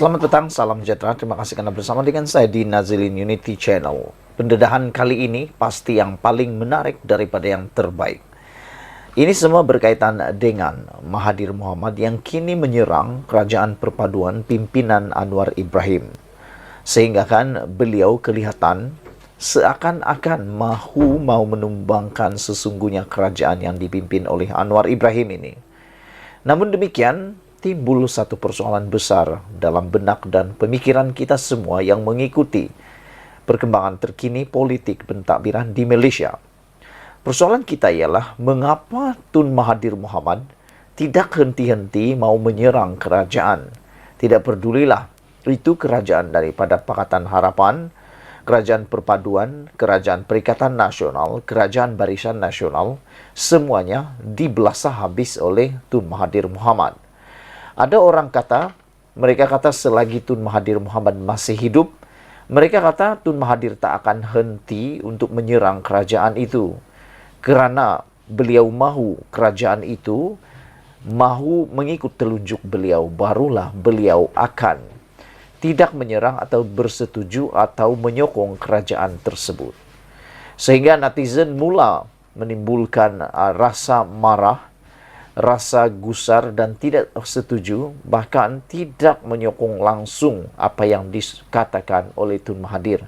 Selamat petang, salam sejahtera. Terima kasih karena bersama dengan saya di Nazilin Unity Channel. Pendedahan kali ini pasti yang paling menarik daripada yang terbaik. Ini semua berkaitan dengan Mahathir Mohamad yang kini menyerang kerajaan perpaduan pimpinan Anwar Ibrahim. Sehingga kan beliau kelihatan seakan-akan mau menumbangkan sesungguhnya kerajaan yang dipimpin oleh Anwar Ibrahim ini. Namun demikian, timbul satu persoalan besar dalam benak dan pemikiran kita semua yang mengikuti perkembangan terkini politik pentadbiran di Malaysia. Persoalan kita ialah mengapa Tun Mahathir Mohamad tidak henti-henti mau menyerang kerajaan. Tidak pedulilah itu kerajaan daripada Pakatan Harapan, Kerajaan Perpaduan, Kerajaan Perikatan Nasional, Kerajaan Barisan Nasional, semuanya dibelasah habis oleh Tun Mahathir Mohamad. Ada orang mereka kata selagi Tun Mahathir Mohamad masih hidup, mereka kata Tun Mahathir tak akan henti untuk menyerang kerajaan itu. Kerana beliau mahu kerajaan itu, mahu mengikut telunjuk beliau, barulah beliau akan tidak menyerang atau bersetuju atau menyokong kerajaan tersebut. Sehingga netizen mula menimbulkan rasa marah, rasa gusar dan tidak setuju, bahkan tidak menyokong langsung apa yang dikatakan oleh Tun Mahathir.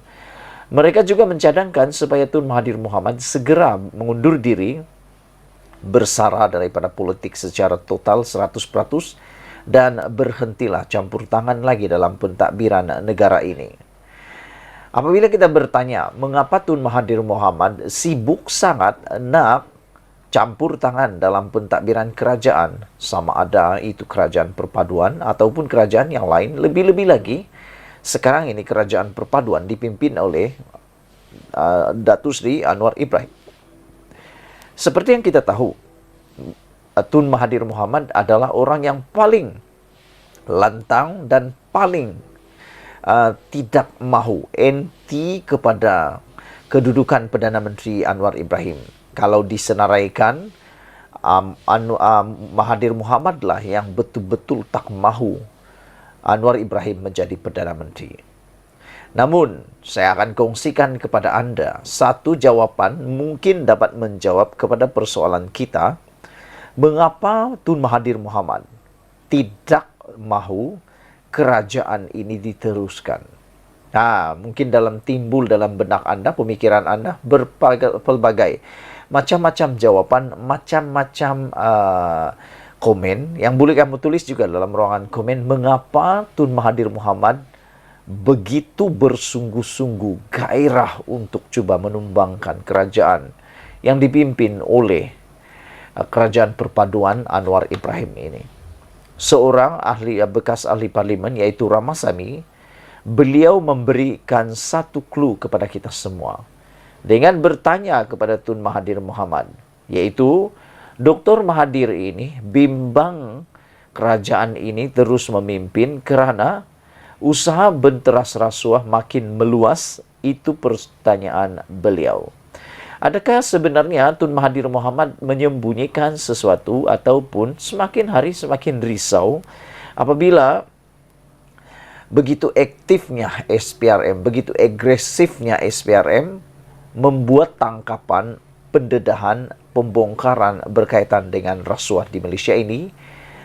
Mereka juga mencadangkan supaya Tun Mahathir Mohamad segera mengundur diri, bersara daripada politik secara total 100% dan berhentilah campur tangan lagi dalam pentadbiran negara ini. Apabila kita bertanya, mengapa Tun Mahathir Mohamad sibuk sangat nak campur tangan dalam pentadbiran kerajaan, sama ada itu kerajaan perpaduan ataupun kerajaan yang lain, lebih-lebih lagi sekarang ini kerajaan perpaduan dipimpin oleh Datuk Seri Anwar Ibrahim. Seperti yang kita tahu, Tun Mahathir Mohamad adalah orang yang paling lantang dan paling tidak mahu anti kepada kedudukan Perdana Menteri Anwar Ibrahim. Kalau disenaraikan, Mahathir Mohamad lah yang betul-betul tak mahu Anwar Ibrahim menjadi Perdana Menteri. Namun, saya akan kongsikan kepada anda satu jawapan mungkin dapat menjawab kepada persoalan kita, mengapa Tun Mahathir Mohamad tidak mahu kerajaan ini diteruskan. Mungkin timbul dalam benak anda, pemikiran anda berbagai macam-macam jawapan, macam-macam komen yang boleh kamu tulis juga dalam ruangan komen. Mengapa Tun Mahathir Mohamad begitu bersungguh-sungguh gairah untuk cuba menumbangkan kerajaan yang dipimpin oleh kerajaan perpaduan Anwar Ibrahim ini. Seorang bekas ahli parlimen yaitu Ramasamy, beliau memberikan satu clue kepada kita semua dengan bertanya kepada Tun Mahathir Mohamad, yaitu Dr. Mahathir ini bimbang kerajaan ini terus memimpin kerana usaha benteras rasuah makin meluas. Itu pertanyaan beliau. Adakah sebenarnya Tun Mahathir Mohamad menyembunyikan sesuatu ataupun semakin hari semakin risau apabila begitu aktifnya SPRM, begitu agresifnya SPRM membuat tangkapan, pendedahan, pembongkaran berkaitan dengan rasuah di Malaysia ini,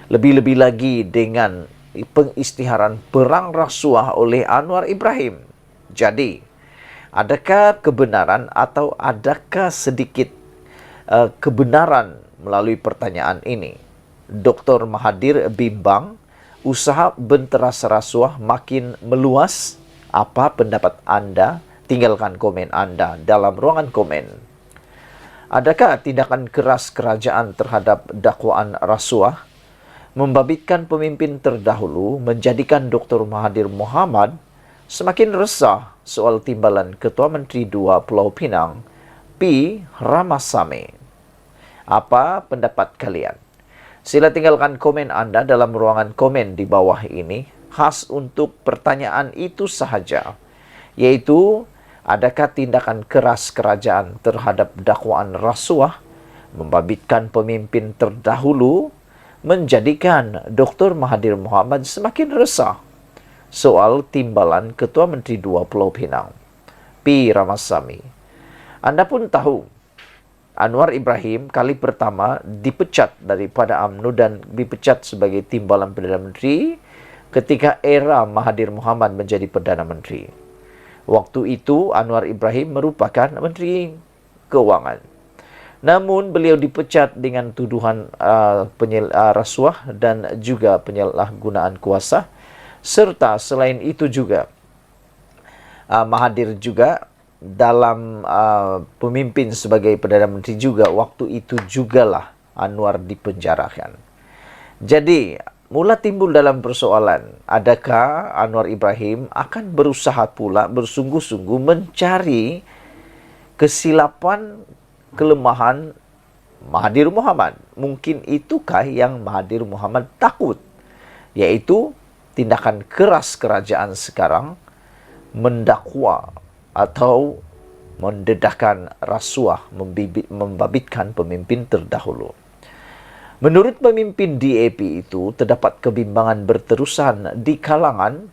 lebih-lebih lagi dengan pengisytiharan perang rasuah oleh Anwar Ibrahim. Jadi, adakah kebenaran atau adakah sedikit kebenaran melalui pertanyaan ini? Dr. Mahathir bimbang usaha benteras rasuah makin meluas. Apa pendapat anda? Tinggalkan komen anda dalam ruangan komen. Adakah tindakan keras kerajaan terhadap dakwaan rasuah membabitkan pemimpin terdahulu menjadikan Dr. Mahathir Mohamad semakin resah soal timbalan Ketua Menteri 2 Pulau Pinang, P. Ramasamy? Apa pendapat kalian? Sila tinggalkan komen anda dalam ruangan komen di bawah ini, khas untuk pertanyaan itu sahaja, yaitu adakah tindakan keras kerajaan terhadap dakwaan rasuah membabitkan pemimpin terdahulu menjadikan Dr. Mahathir Mohamad semakin resah soal timbalan Ketua Menteri 2 Pulau Pinang, P. Ramasamy. Anda pun tahu, Anwar Ibrahim kali pertama dipecat daripada UMNO dan dipecat sebagai timbalan Perdana Menteri ketika era Mahathir Mohamad menjadi Perdana Menteri. Waktu itu Anwar Ibrahim merupakan Menteri Keuangan. Namun beliau dipecat dengan tuduhan rasuah dan juga penyalahgunaan kuasa, serta selain itu juga Mahathir juga dalam pemimpin sebagai Perdana Menteri juga, waktu itu jugalah Anwar dipenjarakan. Jadi mula timbul dalam persoalan, adakah Anwar Ibrahim akan berusaha pula bersungguh-sungguh mencari kesilapan, kelemahan Mahathir Mohamad? Mungkin itukah yang Mahathir Mohamad takut, yaitu tindakan keras kerajaan sekarang mendakwa atau mendedahkan rasuah, membabitkan pemimpin terdahulu. Menurut pemimpin DAP itu, terdapat kebimbangan berterusan di kalangan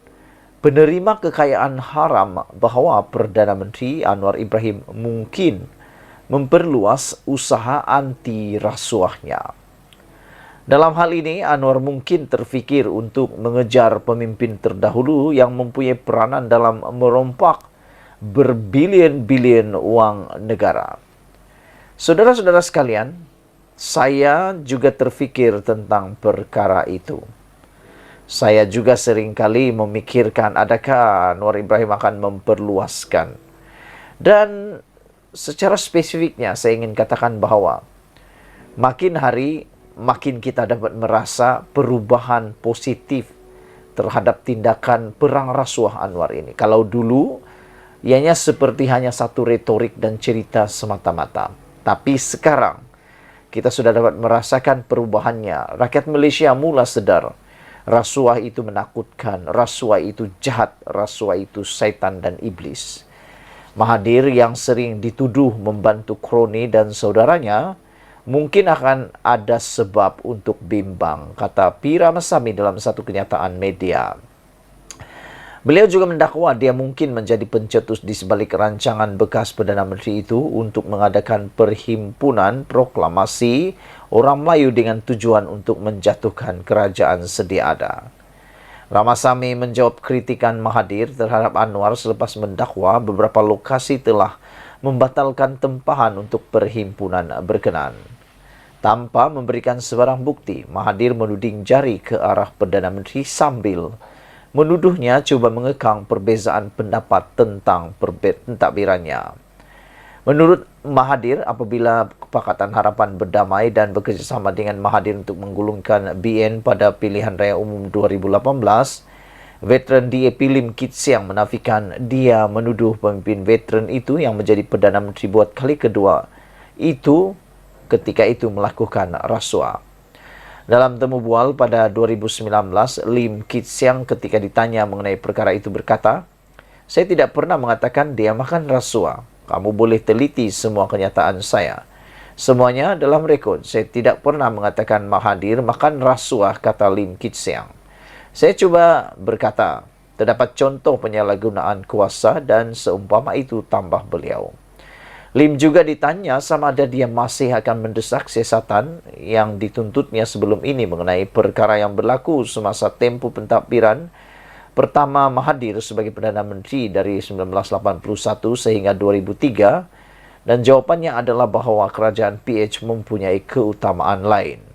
penerima kekayaan haram bahawa Perdana Menteri Anwar Ibrahim mungkin memperluas usaha anti rasuahnya. Dalam hal ini, Anwar mungkin terfikir untuk mengejar pemimpin terdahulu yang mempunyai peranan dalam merompak berbilion-bilion wang negara. Saudara-saudara sekalian, saya juga terfikir tentang perkara itu. Saya juga seringkali memikirkan adakah Anwar Ibrahim akan memperluaskan. Dan secara spesifiknya saya ingin katakan bahawa makin hari makin kita dapat merasa perubahan positif terhadap tindakan perang rasuah Anwar ini. Kalau dulu ianya seperti hanya satu retorik dan cerita semata-mata. Tapi sekarang kita sudah dapat merasakan perubahannya. Rakyat Malaysia mula sedar rasuah itu menakutkan, rasuah itu jahat, rasuah itu syaitan dan iblis. Mahathir yang sering dituduh membantu kroni dan saudaranya mungkin akan ada sebab untuk bimbang, kata P. Ramasamy dalam satu kenyataan media. Beliau juga mendakwa dia mungkin menjadi pencetus di sebalik rancangan bekas Perdana Menteri itu untuk mengadakan perhimpunan proklamasi orang Melayu dengan tujuan untuk menjatuhkan kerajaan sedia ada. Ramasamy menjawab kritikan Mahathir terhadap Anwar selepas mendakwa beberapa lokasi telah membatalkan tempahan untuk perhimpunan berkenan. Tanpa memberikan sebarang bukti, Mahathir menuding jari ke arah Perdana Menteri sambil menuduhnya cuba mengekang perbezaan pendapat tentang pentadbirannya. Menurut Mahathir, apabila Pakatan Harapan berdamai dan bekerjasama dengan Mahathir untuk menggulungkan BN pada pilihan raya umum 2018, veteran DAP Lim Kit Siang menafikan dia menuduh pemimpin veteran itu yang menjadi Perdana Menteri buat kali kedua itu ketika itu melakukan rasuah. Dalam temu bual pada 2019, Lim Kit Siang ketika ditanya mengenai perkara itu berkata, "Saya tidak pernah mengatakan dia makan rasuah. Kamu boleh teliti semua kenyataan saya. Semuanya dalam rekod. Saya tidak pernah mengatakan Mahathir makan rasuah," kata Lim Kit Siang. Saya cuba berkata, terdapat contoh penyalahgunaan kuasa dan seumpama itu, tambah beliau. Lim juga ditanya sama ada dia masih akan mendesak siasatan yang dituntutnya sebelum ini mengenai perkara yang berlaku semasa tempoh pentadbiran pertama Mahathir sebagai Perdana Menteri dari 1981 sehingga 2003, dan jawapannya adalah bahawa kerajaan PH mempunyai keutamaan lain.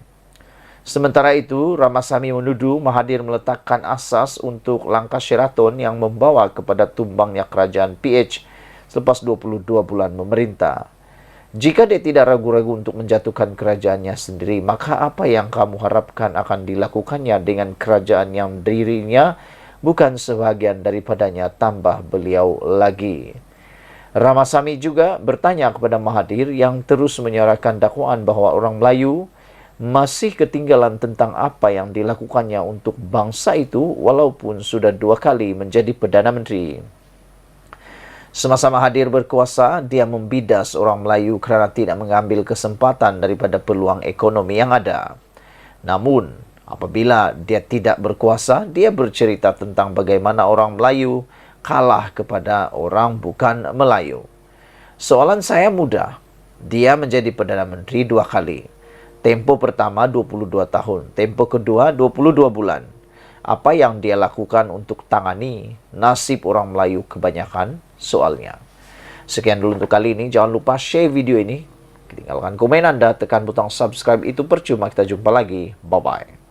Sementara itu, Ramasamy menuduh Mahathir meletakkan asas untuk langkah Sheraton yang membawa kepada tumbangnya kerajaan PH selepas 22 bulan memerintah. Jika dia tidak ragu-ragu untuk menjatuhkan kerajaannya sendiri, maka apa yang kamu harapkan akan dilakukannya dengan kerajaan yang dirinya bukan sebahagian daripadanya, tambah beliau lagi. Ramasamy juga bertanya kepada Mahathir yang terus menyuarakan dakwaan bahawa orang Melayu masih ketinggalan tentang apa yang dilakukannya untuk bangsa itu walaupun sudah 2 kali menjadi Perdana Menteri. Semasa Mahathir berkuasa, dia membidas orang Melayu kerana tidak mengambil kesempatan daripada peluang ekonomi yang ada. Namun, Apabila dia tidak berkuasa, dia bercerita tentang bagaimana orang Melayu kalah kepada orang bukan Melayu. Soalan saya mudah. Dia menjadi Perdana Menteri 2 kali. Tempo pertama 22 tahun, tempo kedua 22 bulan. Apa yang dia lakukan untuk tangani nasib orang Melayu kebanyakan? Soalnya. Sekian dulu untuk kali ini. Jangan lupa share video ini. Tinggalkan komen Anda, tekan butang subscribe, itu percuma. Kita jumpa lagi. Bye-bye.